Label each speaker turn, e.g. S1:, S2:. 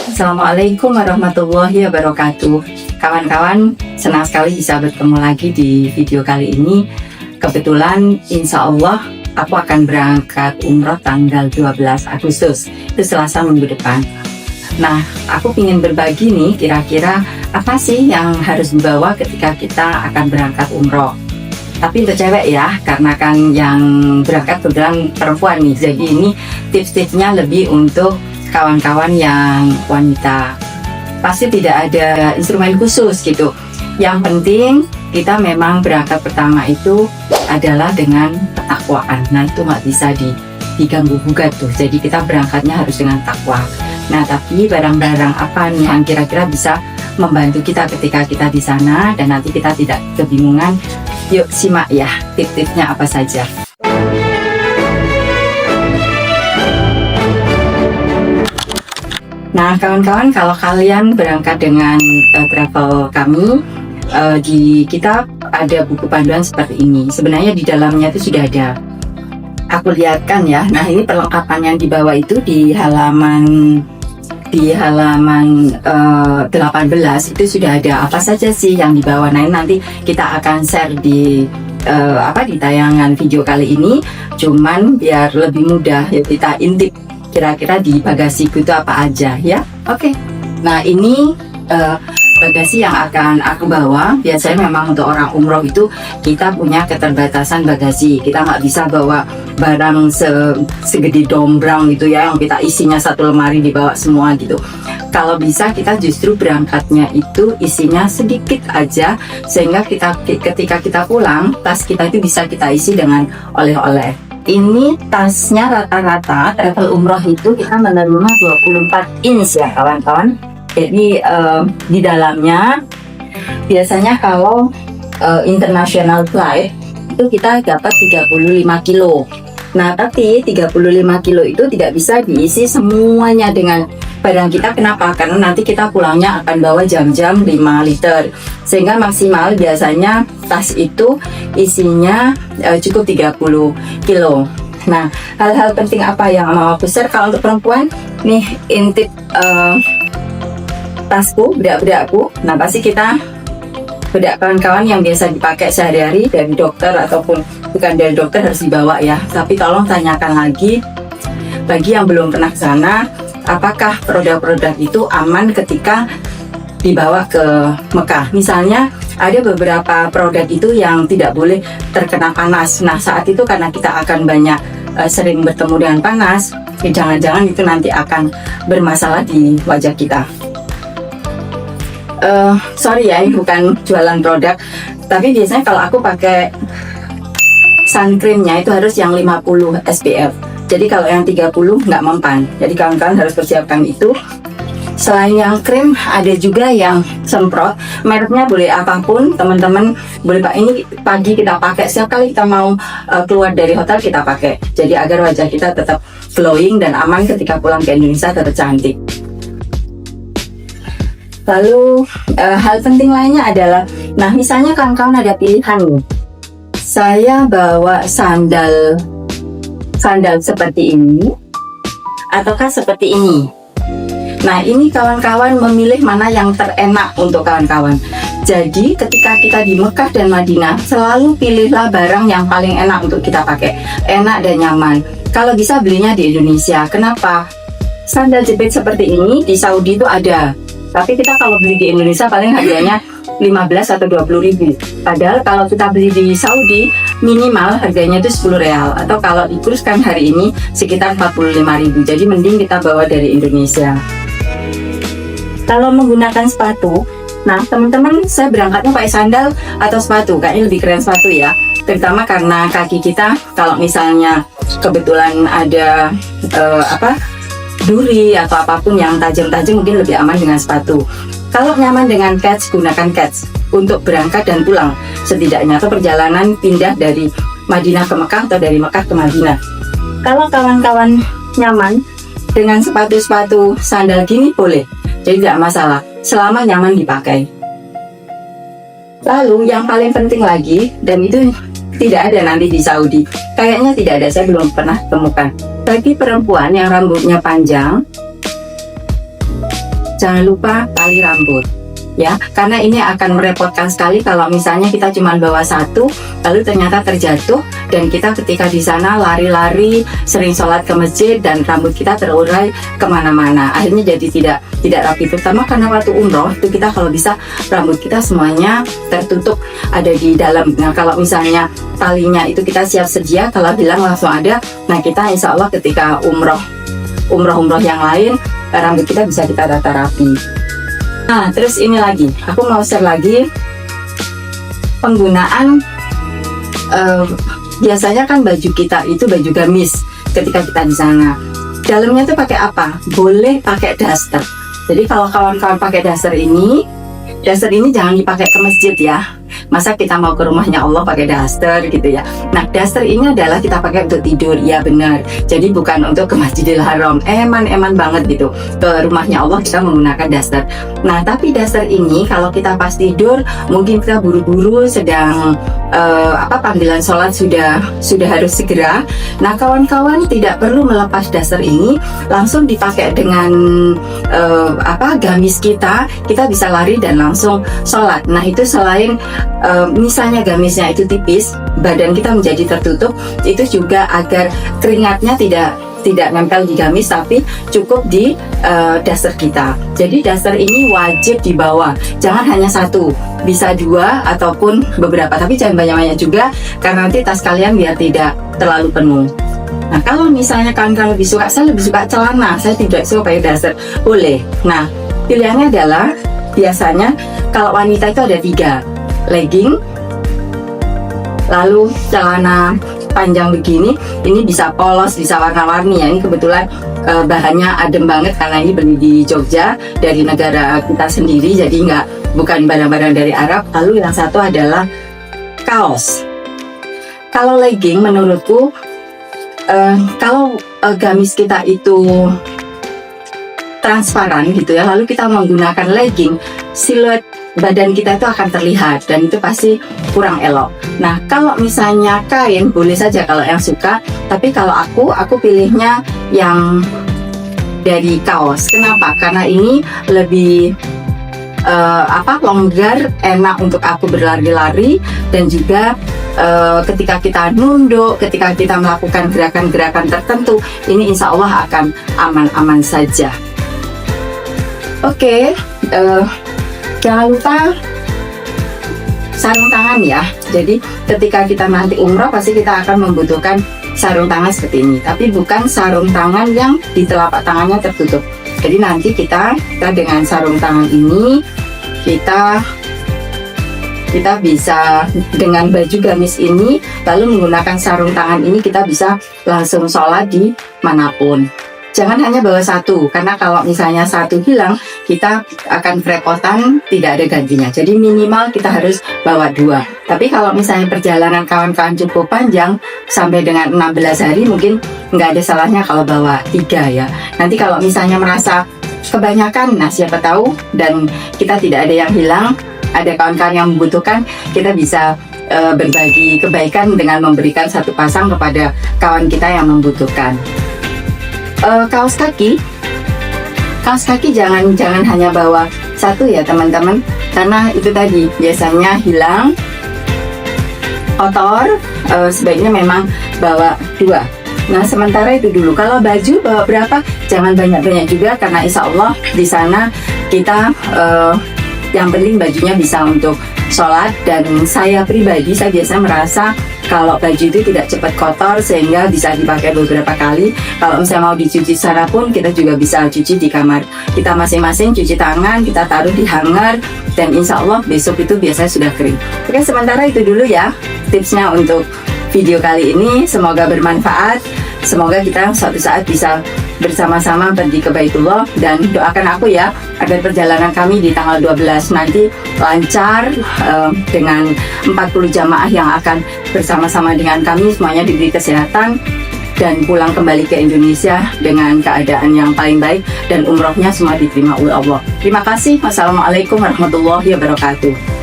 S1: Assalamualaikum warahmatullahi wabarakatuh. Kawan-kawan, senang sekali bisa bertemu lagi di video kali ini. Kebetulan insya Allah aku akan berangkat umroh tanggal 12 Agustus, itu Selasa minggu depan. Nah, aku ingin berbagi nih kira-kira apa sih yang harus dibawa ketika kita akan berangkat umroh. Tapi untuk cewek ya, karena kan yang berangkat kebetulan perempuan nih, jadi ini tips-tipsnya lebih untuk kawan-kawan yang wanita. Pasti tidak ada instrumen khusus gitu. Yang penting kita memang berangkat pertama itu adalah dengan ketakwaan. Nah, itu nggak bisa diganggu gugat tuh. Jadi kita berangkatnya harus dengan takwa. Nah, tapi barang-barang apa nih yang kira-kira bisa membantu kita ketika kita di sana dan nanti kita tidak kebingungan? Yuk simak ya tip-tipsnya apa saja. Nah, kawan-kawan, kalau kalian berangkat dengan travel kami, kita ada buku panduan seperti ini. Sebenarnya di dalamnya itu sudah ada. Aku lihatkan ya. Nah, ini perlengkapan yang dibawa itu di halaman 18 itu sudah ada apa saja sih yang dibawa. Nah, ini nanti kita akan share di tayangan video kali ini. Cuman biar lebih mudah ya kita intip kira-kira di bagasiku itu apa aja ya. Oke. Nah, ini bagasi yang akan aku bawa. Biasanya memang untuk orang umroh itu kita punya keterbatasan bagasi. Kita nggak bisa bawa barang segede dombrang gitu ya, yang kita isinya satu lemari dibawa semua gitu. Kalau bisa kita justru berangkatnya itu isinya sedikit aja, sehingga ketika kita pulang tas kita itu bisa kita isi dengan oleh-oleh. Ini tasnya rata-rata travel umroh itu kita menerima 24 inch ya kawan-kawan. Jadi di dalamnya biasanya kalau international flight itu kita dapat 35 kilo. Nah, tapi 35 kilo itu tidak bisa diisi semuanya dengan barang kita. Kenapa? Karena nanti kita pulangnya akan bawa jam-jam 5 liter. Sehingga maksimal biasanya tas itu isinya cukup 30 kilo. Nah, hal-hal penting apa yang mau aku share kalau untuk perempuan? Nih, intip tasku, bedak-bedakku. Nah, pasti kita bedak kawan-kawan yang biasa dipakai sehari-hari dari dokter ataupun bukan dari dokter harus dibawa ya. Tapi tolong tanyakan lagi bagi yang belum pernah ke sana, apakah produk-produk itu aman ketika dibawa ke Mekah. Misalnya ada beberapa produk itu yang tidak boleh terkena panas. Nah, saat itu karena kita akan banyak sering bertemu dengan panas, jangan-jangan itu nanti akan bermasalah di wajah kita. Sorry ya, ini bukan jualan produk, tapi biasanya kalau aku pakai sun creamnya itu harus yang 50 SPF. Jadi kalau yang 30 nggak mempan. Jadi kawan-kawan harus persiapkan itu. Selain yang krim, ada juga yang semprot. Mereknya boleh apapun, teman-teman boleh Pak. Ini pagi kita pakai, setiap kali kita mau keluar dari hotel kita pakai. Jadi agar wajah kita tetap glowing dan aman ketika pulang ke Indonesia, tetap cantik. Lalu hal penting lainnya adalah, nah misalnya kawan-kawan ada pilihan nih. Saya bawa sandal seperti ini, ataukah seperti ini. Nah, ini kawan-kawan memilih mana yang terenak untuk kawan-kawan. Jadi ketika kita di Mekah dan Madinah, selalu pilihlah barang yang paling enak untuk kita pakai, enak dan nyaman. Kalau bisa belinya di Indonesia. Kenapa? Sandal jepit seperti ini di Saudi itu ada, tapi kita kalau beli di Indonesia paling harganya 15 atau 20 ribu. Padahal kalau kita beli di Saudi minimal harganya itu 10 real, atau kalau dikurskan hari ini sekitar 45 ribu. Jadi mending kita bawa dari Indonesia. Kalau menggunakan sepatu, nah teman-teman, saya berangkatnya pakai sandal atau sepatu. Kayaknya lebih keren sepatu ya, terutama karena kaki kita kalau misalnya kebetulan ada duri atau apapun yang tajam-tajam, mungkin lebih aman dengan sepatu. Kalau nyaman dengan kets, gunakan kets untuk berangkat dan pulang setidaknya, atau perjalanan pindah dari Madinah ke Mekah atau dari Mekah ke Madinah. Kalau kawan-kawan nyaman dengan sepatu-sepatu sandal gini boleh, jadi tidak masalah selama nyaman dipakai. Lalu yang paling penting lagi, dan itu tidak ada nanti di Saudi, kayaknya tidak ada, saya belum pernah temukan. Bagi perempuan yang rambutnya panjang, jangan lupa tali rambut ya, karena ini akan merepotkan sekali kalau misalnya kita cuma bawa satu lalu ternyata terjatuh dan kita ketika di sana lari-lari, sering sholat ke masjid dan rambut kita terurai kemana-mana, akhirnya jadi tidak rapi, terutama karena waktu umroh itu kita kalau bisa rambut kita semuanya tertutup ada di dalam. Nah kalau misalnya talinya itu kita siap sedia, kalau hilang langsung ada, nah kita insya Allah ketika umroh yang lain rambut kita bisa kita tata rapi. Nah terus ini lagi, aku mau share lagi penggunaan biasanya kan baju kita itu baju gamis ketika kita di sana. Dalamnya tuh pakai apa? Boleh pakai daster. Jadi kalau kawan-kawan pakai daster ini jangan dipakai ke masjid ya. Masa kita mau ke rumahnya Allah pakai daster gitu ya. Nah daster ini adalah kita pakai untuk tidur, ya benar. Jadi bukan untuk ke Masjidil Haram, eman banget gitu. Ke rumahnya Allah kita menggunakan daster. Nah tapi daster ini kalau kita pas tidur, mungkin kita buru-buru sedang panggilan sholat sudah harus segera. Nah kawan-kawan tidak perlu melepas daster ini, langsung dipakai dengan gamis kita bisa lari dan langsung sholat. Nah itu selain misalnya gamisnya itu tipis, badan kita menjadi tertutup, itu juga agar keringatnya tidak nempel di gamis tapi cukup di daster kita. Jadi daster ini wajib dibawa, jangan hanya satu, bisa dua ataupun beberapa, tapi jangan banyak-banyak juga karena nanti tas kalian biar tidak terlalu penuh. Nah kalau misalnya kalian lebih suka, saya lebih suka celana, saya tidak suka pakai daster, boleh. Nah pilihannya adalah biasanya kalau wanita itu ada 3, legging, lalu celana panjang begini, ini bisa polos, bisa warna-warni ya. Ini kebetulan bahannya adem banget karena ini beli di Jogja dari negara kita sendiri, jadi bukan barang-barang dari Arab. Lalu yang satu adalah kaos. Kalau legging menurutku kalau gamis kita itu transparan gitu ya, lalu kita menggunakan legging, siluet badan kita itu akan terlihat dan itu pasti kurang elok. Nah kalau misalnya kain boleh saja kalau yang suka, tapi kalau aku pilihnya yang dari kaos. Kenapa? Karena ini lebih longgar, enak untuk aku berlari-lari, dan juga ketika kita nunduk, ketika kita melakukan gerakan-gerakan tertentu, ini insya Allah akan aman-aman saja. Oke, jangan lupa sarung tangan ya. Jadi ketika kita nanti umroh pasti kita akan membutuhkan sarung tangan seperti ini, tapi bukan sarung tangan yang di telapak tangannya tertutup. Jadi nanti kita dengan sarung tangan ini kita bisa dengan baju gamis ini, lalu menggunakan sarung tangan ini kita bisa langsung sholat di manapun. Jangan hanya bawa satu, karena kalau misalnya satu hilang, kita akan kerepotan, tidak ada gantinya. Jadi minimal kita harus bawa 2. Tapi kalau misalnya perjalanan kawan-kawan cukup panjang, sampai dengan 16 hari, mungkin nggak ada salahnya kalau bawa 3 ya. Nanti kalau misalnya merasa kebanyakan, nah siapa tahu, dan kita tidak ada yang hilang, ada kawan-kawan yang membutuhkan, kita bisa berbagi kebaikan dengan memberikan satu pasang kepada kawan kita yang membutuhkan. Kaos kaki jangan hanya bawa satu ya teman-teman, karena itu tadi biasanya hilang, kotor, sebaiknya memang bawa 2. Nah sementara itu dulu. Kalau baju bawa berapa? Jangan banyak-banyak juga, karena insya Allah di sana kita yang penting bajunya bisa untuk sholat. Dan saya pribadi, saya biasa merasa kalau baju itu tidak cepat kotor sehingga bisa dipakai beberapa kali. Kalau misalnya mau dicuci sana pun kita juga bisa cuci di kamar kita masing-masing, cuci tangan, kita taruh di hanger, dan insya Allah besok itu biasanya sudah kering. Oke, sementara itu dulu ya tipsnya untuk video kali ini. Semoga bermanfaat, semoga kita suatu saat bisa bersama-sama pergi ke Baitullah, dan doakan aku ya agar perjalanan kami di tanggal 12 nanti lancar, dengan 40 jamaah yang akan bersama-sama dengan kami, semuanya diberi kesehatan dan pulang kembali ke Indonesia dengan keadaan yang paling baik, dan umrohnya semua diterima oleh Allah. Terima kasih. Wassalamualaikum warahmatullahi wabarakatuh.